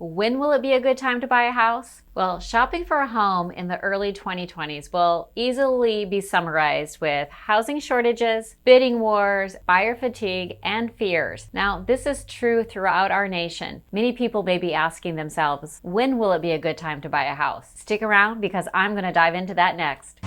When will it be a good time to buy a house? Well, shopping for a home in the early 2020s will easily be summarized with housing shortages, bidding wars, buyer fatigue, and fears. Now, this is true throughout our nation. Many people may be asking themselves, when will it be a good time to buy a house? Stick around because I'm going to dive into that next.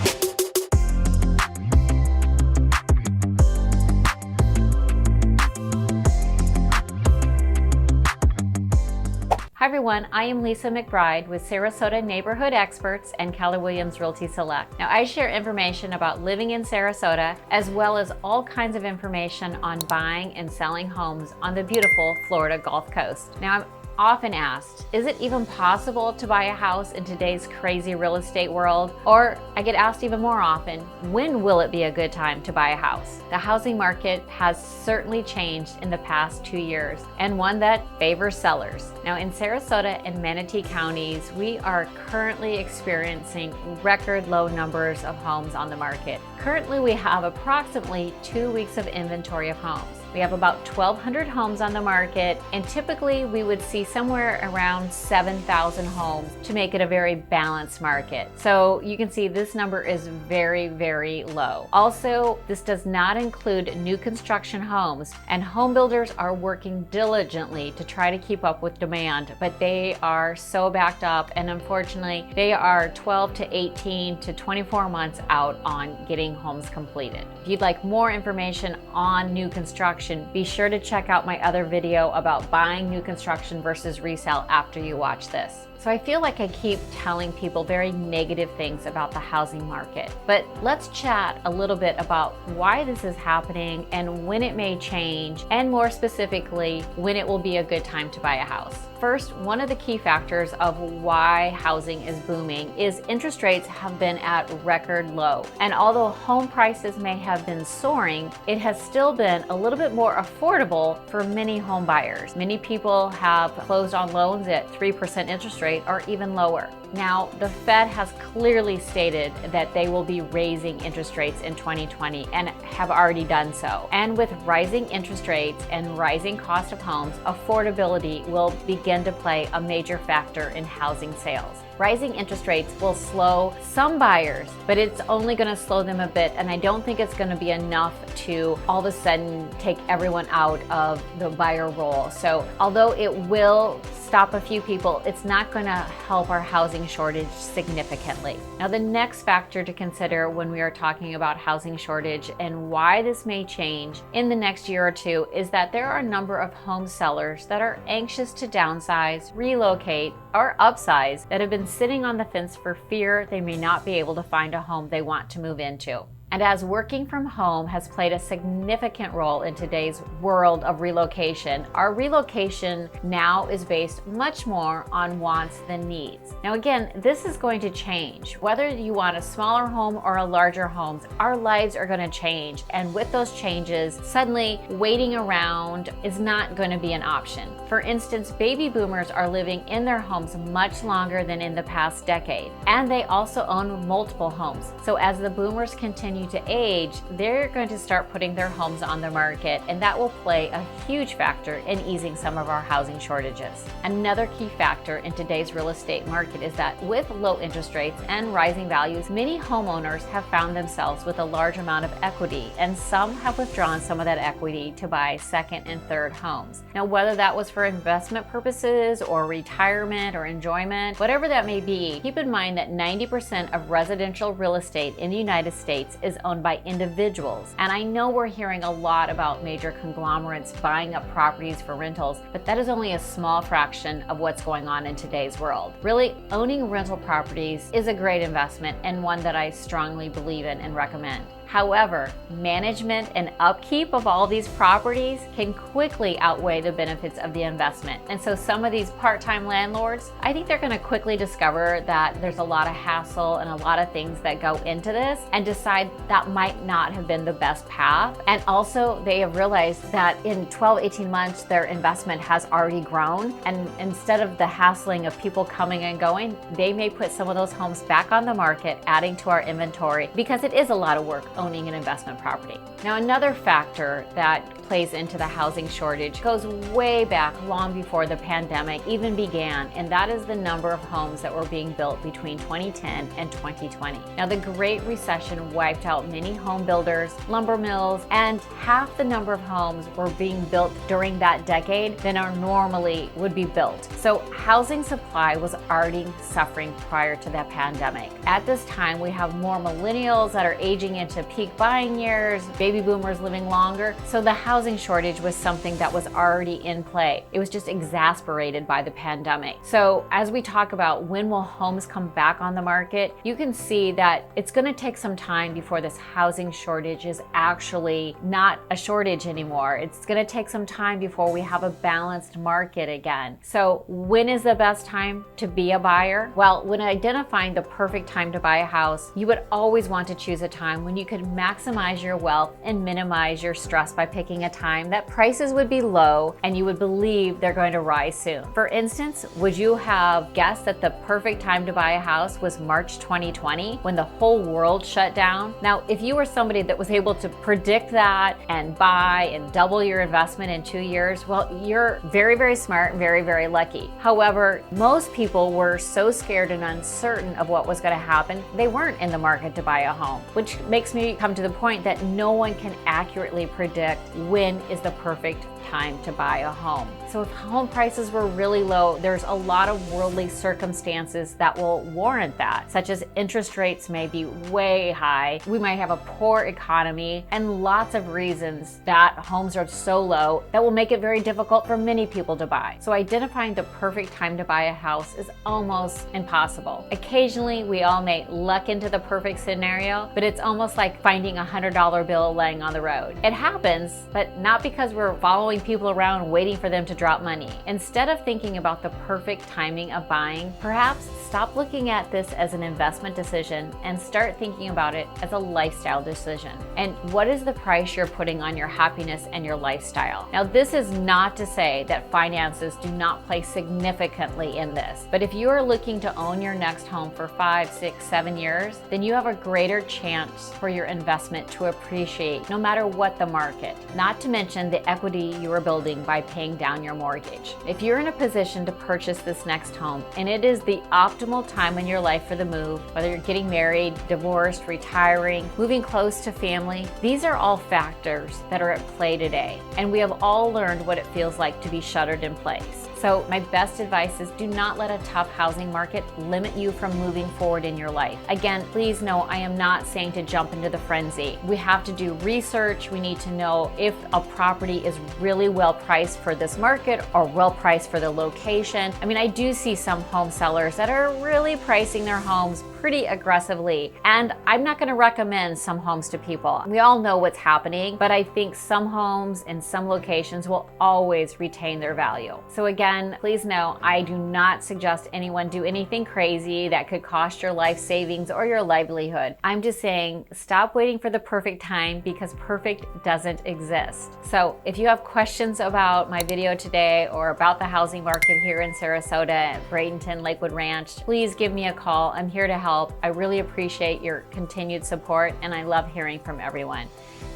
Hi everyone, I am Lisa McBride with Sarasota Neighborhood Experts and Keller Williams Realty Select. Now I share information about living in Sarasota as well as all kinds of information on buying and selling homes on the beautiful Florida Gulf Coast. Now I'm often asked, is it even possible to buy a house in today's crazy real estate world? Or I get asked even more often, when will it be a good time to buy a house? The housing market has certainly changed in the past 2 years, and one that favors sellers. Now in Sarasota and Manatee counties, we are currently experiencing record low numbers of homes on the market. Currently we have approximately 2 weeks of inventory of homes. We have about 1,200 homes on the market, and typically we would see somewhere around 7,000 homes to make it a very balanced market. So you can see this number is very, very low. Also, this does not include new construction homes, and home builders are working diligently to try to keep up with demand, but they are so backed up, and unfortunately, they are 12 to 18 to 24 months out on getting homes completed. If you'd like more information on new construction, be sure to check out my other video about buying new construction versus resale after you watch this. So I feel like I keep telling people very negative things about the housing market, but let's chat a little bit about why this is happening and when it may change, and more specifically, when it will be a good time to buy a house. First, one of the key factors of why housing is booming is interest rates have been at record low. And although home prices may have been soaring, it has still been a little bit more affordable for many home buyers. Many people have closed on loans at 3% interest rate or even lower. Now, the Fed has clearly stated that they will be raising interest rates in 2020 and have already done so. And with rising interest rates and rising cost of homes, affordability will begin to play a major factor in housing sales. Rising interest rates will slow some buyers, but it's only going to slow them a bit, and I don't think it's going to be enough to all of a sudden take everyone out of the buyer role. So although it will stop a few people, it's not going to help our housing shortage significantly. Now, the next factor to consider when we are talking about housing shortage and why this may change in the next year or two is that there are a number of home sellers that are anxious to downsize, relocate, or upsize that have been sitting on the fence for fear they may not be able to find a home they want to move into. And as working from home has played a significant role in today's world of relocation, our relocation now is based much more on wants than needs. Now again, this is going to change. Whether you want a smaller home or a larger home, our lives are going to change. And with those changes, suddenly waiting around is not going to be an option. For instance, baby boomers are living in their homes much longer than in the past decade. And they also own multiple homes. So as the boomers continue to age, they're going to start putting their homes on the market, and that will play a huge factor in easing some of our housing shortages. Another key factor in today's real estate market is that with low interest rates and rising values, many homeowners have found themselves with a large amount of equity, and some have withdrawn some of that equity to buy second and third homes. Now, whether that was for investment purposes or retirement or enjoyment, whatever that may be, keep in mind that 90% of residential real estate in the United States is owned by individuals. And I know we're hearing a lot about major conglomerates buying up properties for rentals, but that is only a small fraction of what's going on in today's world. Really, owning rental properties is a great investment and one that I strongly believe in and recommend. However, management and upkeep of all these properties can quickly outweigh the benefits of the investment. And so some of these part-time landlords, I think they're going to quickly discover that there's a lot of hassle and a lot of things that go into this and decide that might not have been the best path. And also they have realized that in 12, 18 months, their investment has already grown. And instead of the hassling of people coming and going, they may put some of those homes back on the market, adding to our inventory, because it is a lot of work owning an investment property. Now, another factor that plays into the housing shortage goes way back, long before the pandemic even began, and that is the number of homes that were being built between 2010 and 2020. Now, the Great Recession wiped out many home builders, lumber mills, and half the number of homes were being built during that decade than are normally would be built. So housing supply was already suffering prior to the pandemic. At this time, we have more millennials that are aging into peak buying years, baby boomers living longer, so the housing shortage was something that was already in play. It was just exacerbated by the pandemic. So as we talk about when will homes come back on the market, you can see that it's going to take some time before this housing shortage is actually not a shortage anymore. It's going to take some time before we have a balanced market again. So when is the best time to be a buyer? Well, when identifying the perfect time to buy a house, you would always want to choose a time when you could maximize your wealth and minimize your stress by picking a time that prices would be low and you would believe they're going to rise soon. For instance, would you have guessed that the perfect time to buy a house was March 2020 when the whole world shut down? Now, if you were somebody that was able to predict that and buy and double your investment in 2 years, well, you're very, very smart and very, very lucky. However, most people were so scared and uncertain of what was going to happen, they weren't in the market to buy a home, which makes me come to the point that no one can accurately predict when is the perfect time to buy a home. So if home prices were really low, there's a lot of worldly circumstances that will warrant that, such as interest rates may be way high, we might have a poor economy, and lots of reasons that homes are so low that will make it very difficult for many people to buy. So identifying the perfect time to buy a house is almost impossible. Occasionally, we all may luck into the perfect scenario, but it's almost like finding a $100 bill laying on the road. It happens, but not because we're following people around waiting for them to drop money. Instead of thinking about the perfect timing of buying, perhaps stop looking at this as an investment decision and start thinking about it as a lifestyle decision. And what is the price you're putting on your happiness and your lifestyle? Now, this is not to say that finances do not play significantly in this, but if you are looking to own your next home for 5, 6, 7 years, then you have a greater chance for your investment to appreciate no matter what the market, not to mention the equity you are building by paying down your mortgage. If you're in a position to purchase this next home and it is the optimal time in your life for the move, whether you're getting married, divorced, retiring, moving close to family, these are all factors that are at play today. And we have all learned what it feels like to be shuttered in place. So my best advice is do not let a tough housing market limit you from moving forward in your life. Again, please know I am not saying to jump into the frenzy. We have to do research. We need to know if a property is really well priced for this market or well priced for the location. I mean, I do see some home sellers that are really pricing their homes pretty aggressively, and I'm not going to recommend some homes to people. We all know what's happening, but I think some homes in some locations will always retain their value. So again, please know I do not suggest anyone do anything crazy that could cost your life savings or your livelihood. I'm just saying stop waiting for the perfect time because perfect doesn't exist. So if you have questions about my video today or about the housing market here in Sarasota, Bradenton, Lakewood Ranch, please give me a call. I'm here to help. I really appreciate your continued support and I love hearing from everyone.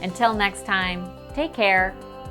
Until next time, take care.